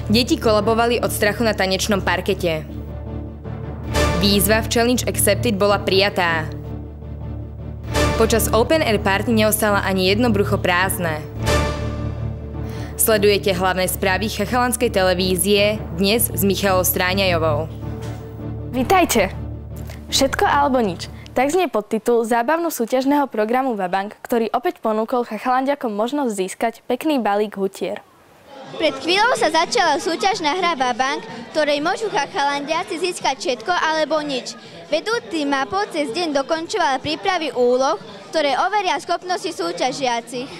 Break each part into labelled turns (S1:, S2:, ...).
S1: Deti kolabovali od strachu na tanečnom parkete. Výzva v Challenge Accepted bola prijatá. Počas Open Air Party neostala ani jedno brucho prázdne. Sledujete hlavné správy Chachalanskej televízie dnes s Michalou Stráňajovou.
S2: Vítajte! Všetko alebo nič. Tak znie podtitul zábavno súťažného programu Vabank, ktorý opäť ponúkol chachalandiakom možnosť získať pekný balík hutier.
S3: Pred chvíľou sa začala súťažná hra Vabank, ktorej môžu chachalandiaci získať všetko alebo nič. Vedúci MAPO cez deň dokončoval prípravy úloh, ktoré overia schopnosti súťažiacich.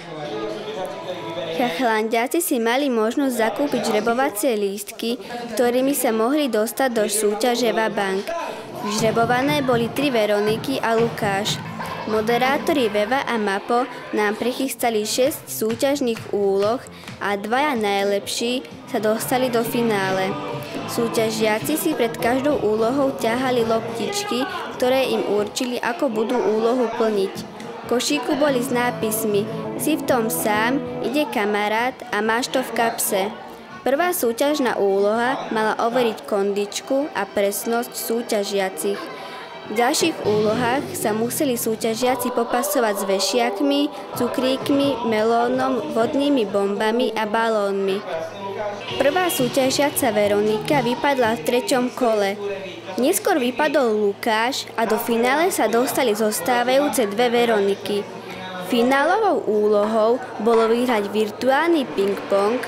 S3: Chachalandiaci si mali možnosť zakúpiť žrebovacie lístky, ktorými sa mohli dostať do súťaže Vabank. Vyžrebované boli 3 Veroniky a Lukáš. Moderátori Veva a MAPO nám prichystali 6 súťažných úloh a 2 najlepší sa dostali do finále. Súťažiaci si pred každou úlohou ťahali loptičky, ktoré im určili, ako budú úlohu plniť. V košíku boli s nápismi "Si v tom sám, ide kamarát a máš to v kapse". Prvá súťažná úloha mala overiť kondičku a presnosť súťažiacich. V ďalších úlohách sa museli súťažiaci popasovať s vešiakmi, cukríkmi, melónom, vodnými bombami a balónmi. Prvá súťažiaca Veronika vypadla v 3. kole. Neskôr vypadol Lukáš a do finále sa dostali zostávajúce 2 Veroniky. Finálovou úlohou bolo vyhrať virtuálny ping-pong.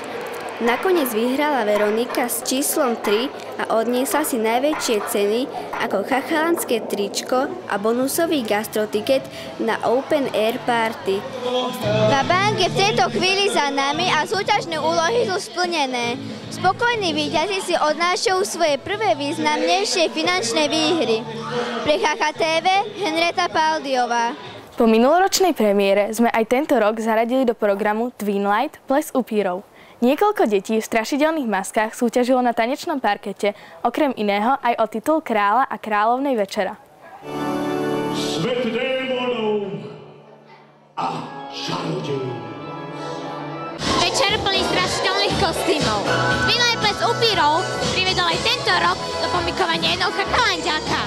S3: Nakoniec vyhrala Veronika s číslom 3 a odniesla si najväčšie ceny ako chachalanské tričko a bonusový gastrotiket na Open Air Party. Vabank je v tejto chvíli za nami a súťažné úlohy sú splnené. Spokojní víťazi si odnášajú svoje prvé významnejšie finančné výhry. Pre ChachaTV Henrieta Paldiová.
S2: Po minuloročnej premiére sme aj tento rok zaradili do programu Twinlight Ples upírov. Niekoľko detí v strašidelných maskách súťažilo na tanečnom parkete, okrem iného aj o titul kráľa a kráľovnej večera.
S4: Svet démonov a čarodejov.
S5: Večer plný strašidelných kostýmov. Twinlight Ples upírov privedol aj tento rok do pomikovania jedného chachalandiaka.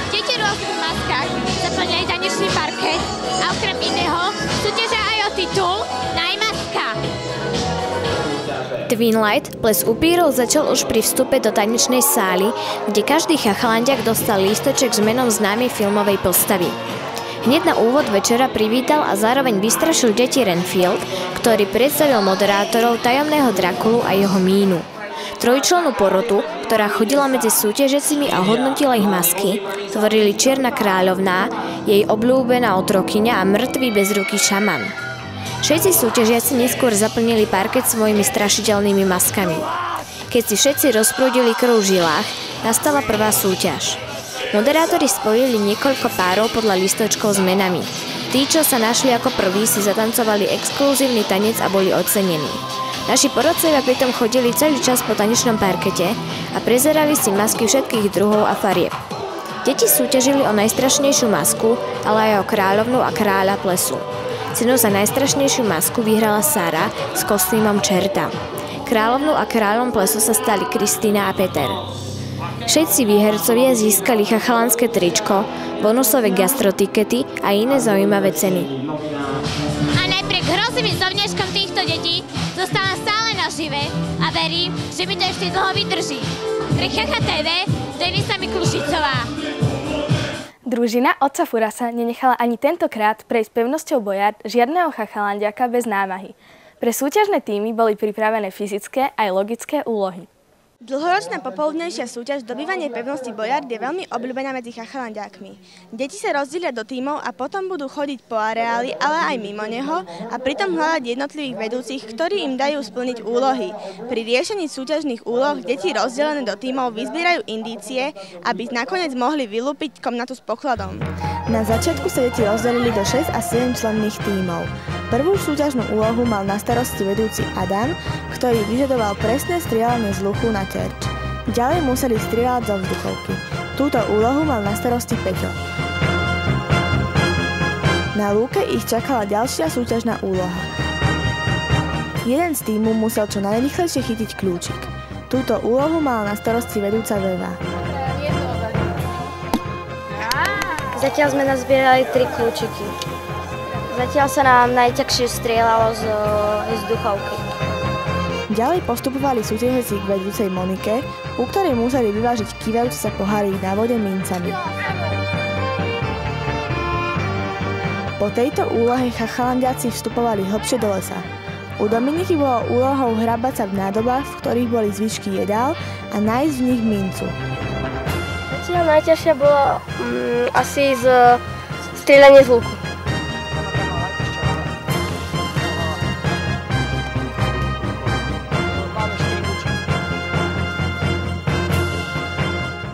S5: Deti v rôznych maskách zaplňali tanečný parket a okrem iného súťažia aj o titul Najmaska.
S6: Twinlight Ples upírov začal už pri vstupe do tanečnej sály, kde každý chachalandiak dostal lístoček s menom známej filmovej postavy. Hneď na úvod večera privítal a zároveň vystrašil deti Renfield, ktorý predstavil moderátorov tajomného Drakulu a jeho mínu. Trojčlennú porotu, ktorá chodila medzi súťažiacimi a hodnotila ich masky, tvorili Čierna kráľovná, jej obľúbená otrokyňa a mŕtvý bezruký šaman. Všetci súťažiaci neskôr zaplnili parket svojimi strašidelnými maskami. Keď si všetci rozprúdili krv v žilách, nastala prvá súťaž. Moderátori spojili niekoľko párov podľa listočkov s menami. Tí, čo sa našli ako prví, si zatancovali exkluzívny tanec a boli ocenení. Naši porodcovia pritom chodili celý čas po tanečnom parkete a prezerali si masky všetkých druhov a farieb. Deti súťažili o najstrašnejšiu masku, ale aj o kráľovnú a kráľa plesu. Cenu za najstrašnejšiu masku vyhrala Sara s kostýmom čerta. Kráľovnou a kráľom plesu sa stali Kristína a Peter. Všetci výhercovia získali chachalanské tričko, bonusové gastrotikety a iné zaujímavé ceny.
S5: A napriek hrozným zovňažkom týchto detí zostávam stále nažive a verím, že mi to ešte dlho vydrží. Pre ChachaTV Denisa Miklušicová.
S2: Družina otca Furasa nenechala ani tentokrát prejsť pevnosťou Bojard žiadneho chachalandiaka bez námahy. Pre súťažné týmy boli pripravené fyzické aj logické úlohy.
S7: Dlhoročná popoludnejšia súťaž Dobývanie pevnosti Bojard je veľmi obľúbená medzi chachalandiakmi. Deti sa rozdielia do tímov a potom budú chodiť po areáli, ale aj mimo neho a pritom hľadať jednotlivých vedúcich, ktorí im dajú splniť úlohy. Pri riešení súťažných úloh deti rozdelené do tímov vyzbierajú indície, aby nakoniec mohli vylúpiť komnatu s pokladom.
S8: Na začiatku sa deti rozdelili do 6 a 7 členných tímov. Prvú súťažnú úlohu mal na starosti vedúci Adam, ktorý vyžadoval presné strieľanie z luku na terč. Ďalej museli strieľať zo vzduchovky. Túto úlohu mal na starosti Peťo. Na lúke ich čakala ďalšia súťažná úloha. Jeden z tímu musel čo najrýchlejšie chytiť kľúčik. Túto úlohu mala na starosti vedúca Veva.
S9: Zatiaľ sme nazbierali 3 kľúčiky. Zatiaľ sa nám najťažšie strieľalo z vzduchovky.
S8: Ďalej postupovali súťažiaci k vedúcej Monike, u ktorej museli vyvážiť kývajúci sa pohárik na vode mincami. Po tejto úlohe chachalandiaci vstupovali hlbšie do lesa. U Dominiky bolo úlohou hrabať sa v nádobách, v ktorých boli zvyšky jedál a nájsť v nich mincu.
S9: Zatiaľ najťažšia bola asi strieľanie z luku.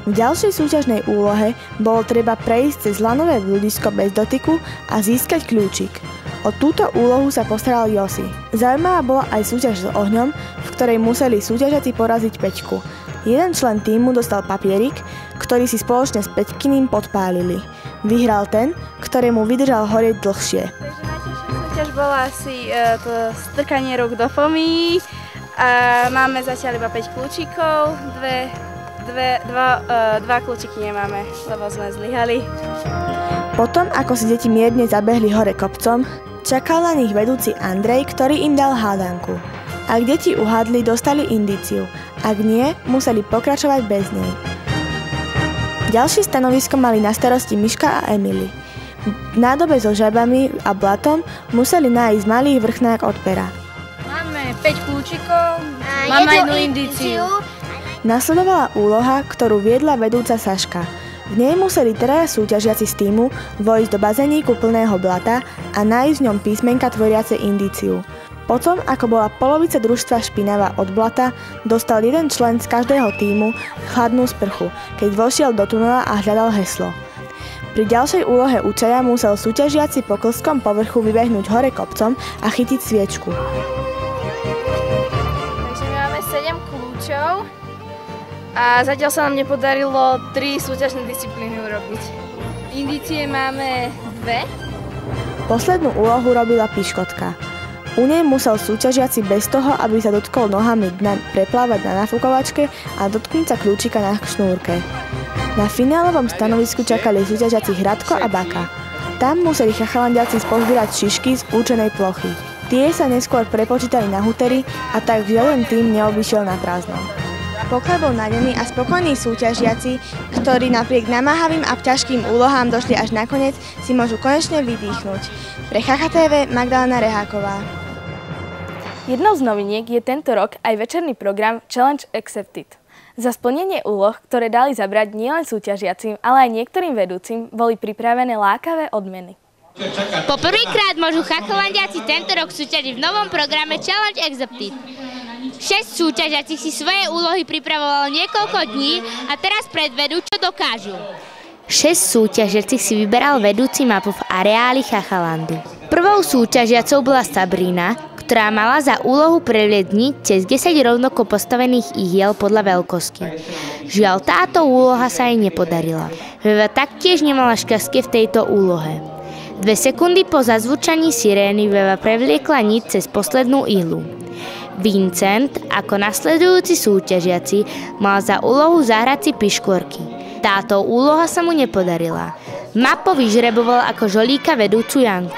S8: V ďalšej súťažnej úlohe bolo treba prejsť cez lanové bludisko bez dotyku a získať kľúčik. O túto úlohu sa postaral Josi. Zaujímavá bola aj súťaž s ohňom, v ktorej museli súťažiaci poraziť Peťku. Jeden člen tímu dostal papierik, ktorý si spoločne s Peťkyným podpálili. Vyhral ten, ktorému vydržal horieť dlhšie.
S10: Najťažšia súťaž bola asi to strkanie rúk do fomy. Máme zatiaľ iba 5 kľúčikov, dva kľúčiky nemáme, lebo sme zlyhali.
S8: Potom, ako si deti mierne zabehli hore kopcom, čakal na nich vedúci Andrej, ktorý im dal hádanku. Ak deti uhádli, dostali indíciu. Ak nie, museli pokračovať bez nej. Ďalšie stanovisko mali na starosti Miška a Emily. V nádobe so žabami a blatom museli nájsť malý vrchnák od pera.
S10: Máme 5 kľúčikov, máme jednu indíciu.
S8: Nasledovala úloha, ktorú viedla vedúca Saška. V nej museli traja súťažiaci z tímu vojsť do bazéníku plného blata a nájsť v ňom písmenka tvoriace indíciu. Potom, ako bola polovica družstva špinavá od blata, dostal jeden člen z každého tímu chladnú sprchu, keď vošiel do tunela a hľadal heslo. Pri ďalšej úlohe učaja musel súťažiaci po klskom povrchu vybehnúť hore kopcom a chytiť sviečku.
S10: Takže máme 7 kľúčov a zatiaľ sa nám nepodarilo 3 súťažné disciplíny urobiť. Indície máme 2.
S8: Poslednú úlohu robila piškotka. U nej musel súťažiaci bez toho, aby sa dotkol nohami dna, preplávať na nafúkovačke a dotknúť sa kľúčika na šnúrke. Na finálovom stanovisku čakali súťažiaci Hradko a Baka. Tam museli chachalandiaci spozbierať šišky z určenej plochy. Tie sa neskôr prepočítali na hutery a tak žiaden tým neobyšiel na prázdno.
S7: Pokiaľ bol nadený a spokojní súťažiaci, ktorí napriek namáhavým a ťažkým úlohám došli až nakoniec, si môžu konečne vydýchnuť. Pre Chacha TV Magdalena Reháková.
S2: Jednou z noviniek je tento rok aj večerný program Challenge Accepted. Za splnenie úloh, ktoré dali zabrať nielen súťažiacim, ale aj niektorým vedúcim, boli pripravené lákavé odmeny.
S5: Po prvýkrát môžu chachalandiaci tento rok súťažiť v novom programe Challenge Accepted. 6 súťažiacich si svoje úlohy pripravovalo niekoľko dní a teraz predvedú, čo dokážu.
S6: 6 súťažiacich si vyberal vedúci mapu v areáli Chachalandu. Prvou súťažiacou bola Sabrina, ktorá mala za úlohu preliať niť cez 10 rovnako postavených ihiel podľa veľkosti. Žiaľ, táto úloha sa jej nepodarila. Veva taktiež nemala šťastie v tejto úlohe. 2 sekundy po zazvučaní sirény Veva prevliekla niť cez poslednú ihlu. Vincent, ako nasledujúci súťažiaci, mal za úlohu zahrať si piškvorky. Táto úloha sa mu nepodarila. Mapo vyžreboval ako žolíka vedúcu Janku.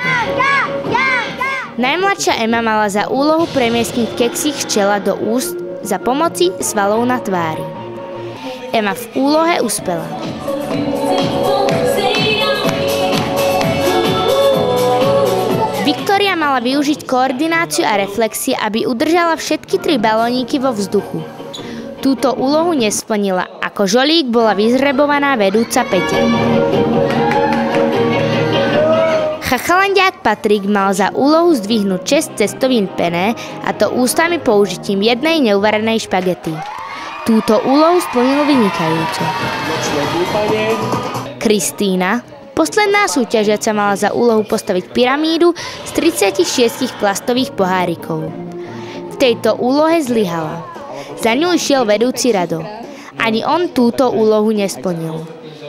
S6: Najmladšia Ema mala za úlohu premiestniť keksík z čela do úst za pomoci svalov na tvári. Ema v úlohe uspela. Viktória mala využiť koordináciu a reflexie, aby udržala všetky 3 balóniky vo vzduchu. Túto úlohu nesplnila, ako žolík bola vyzrebovaná vedúca Peťa. Chachalandiák Patrik mal za úlohu zdvihnúť 6 cestovín pené, a to ústami použitím jednej neuvarenej špagety. Túto úlohu splnil vynikajúco. Kristína, posledná súťažiaca, mala za úlohu postaviť pyramídu z 36 plastových pohárikov. V tejto úlohe zlyhala. Za ňu išiel vedúci Rado. Ani on túto úlohu nesplnil.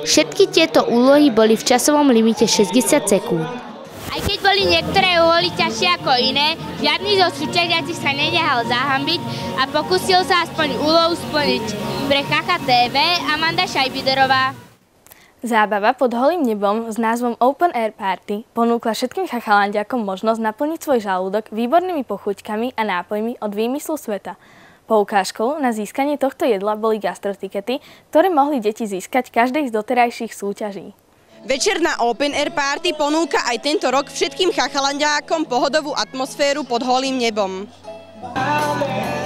S6: Všetky tieto úlohy boli v časovom limite 60 sekúnd.
S5: A Aj keď boli niektoré úlohy ťažšie ako iné, žiadny zo súťažiacich sa nenehal zahambiť a pokúsil sa aspoň úlohu splniť. Pre KKTV Amanda Šajbiderová.
S2: Zábava pod holým nebom s názvom Open Air Party ponúkla všetkým chachalandiakom možnosť naplniť svoj žalúdok výbornými pochuťkami a nápojmi od výmyslu sveta. Poukážkou na získanie tohto jedla boli gastrotikety, ktoré mohli deti získať každej z doterajších súťaží.
S11: Večerná Open Air Party ponúka aj tento rok všetkým chachalandiákom pohodovú atmosféru pod holým nebom.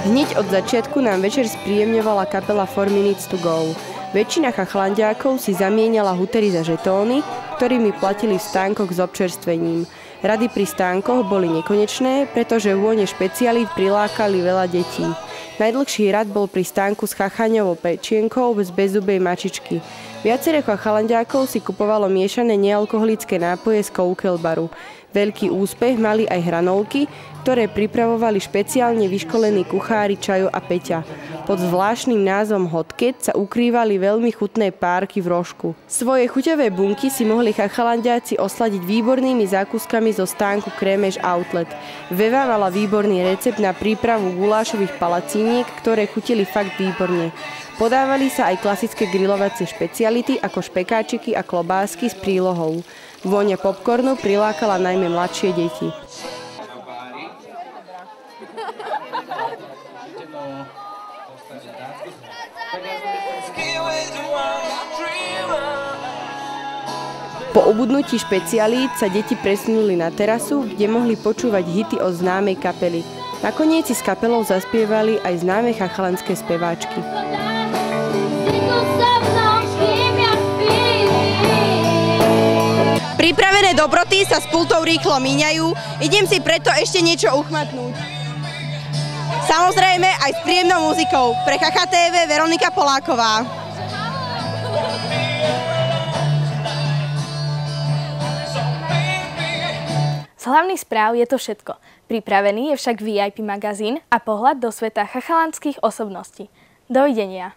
S11: Hneď od začiatku nám večer spríjemňovala kapela 4 Minutes to Go. Väčšina chachalandiákov si zamieniala hutery za žetóny, ktorými platili v stánkoch s občerstvením. Rady pri stánkoch boli nekonečné, pretože vône špecialít prilákali veľa detí. Najdlhší rad bol pri stánku s chachaňovou pečienkou z bezzubej mačičky. Viacero chachalandiákov si kupovalo miešané nealkoholické nápoje z Koukelbaru. Veľký úspech mali aj hranolky, ktoré pripravovali špeciálne vyškolení kuchári Čajo a Peťa. Pod zvláštnym názvom Hotket sa ukrývali veľmi chutné párky v rožku. Svoje chuťové bunky si mohli chachalandiáci osladiť výbornými zákuskami zo stánku Kremež Outlet. Veva mala výborný recept na prípravu gulášových palacíniek, ktoré chutili fakt výborne. Podávali sa aj klasické grilovacie špeciality ako špekáčiky a klobásky s prílohou. Vôňa popcornu prilákala najmä mladšie deti. Po ubudnutí špecialít sa deti presunuli na terasu, kde mohli počúvať hity od známej kapely. Nakoniec si s kapelou zaspievali aj známe chachalanské speváčky. Pripravené dobroty sa s pultou rýchlo míňajú, idem si preto ešte niečo uchmatnúť. Samozrejme aj s príjemnou muzikou. Pre KKTV Veronika Poláková.
S2: Z hlavných správ je to všetko. Pripravený je však VIP magazín a pohľad do sveta chachalandských osobností. Dovidenia.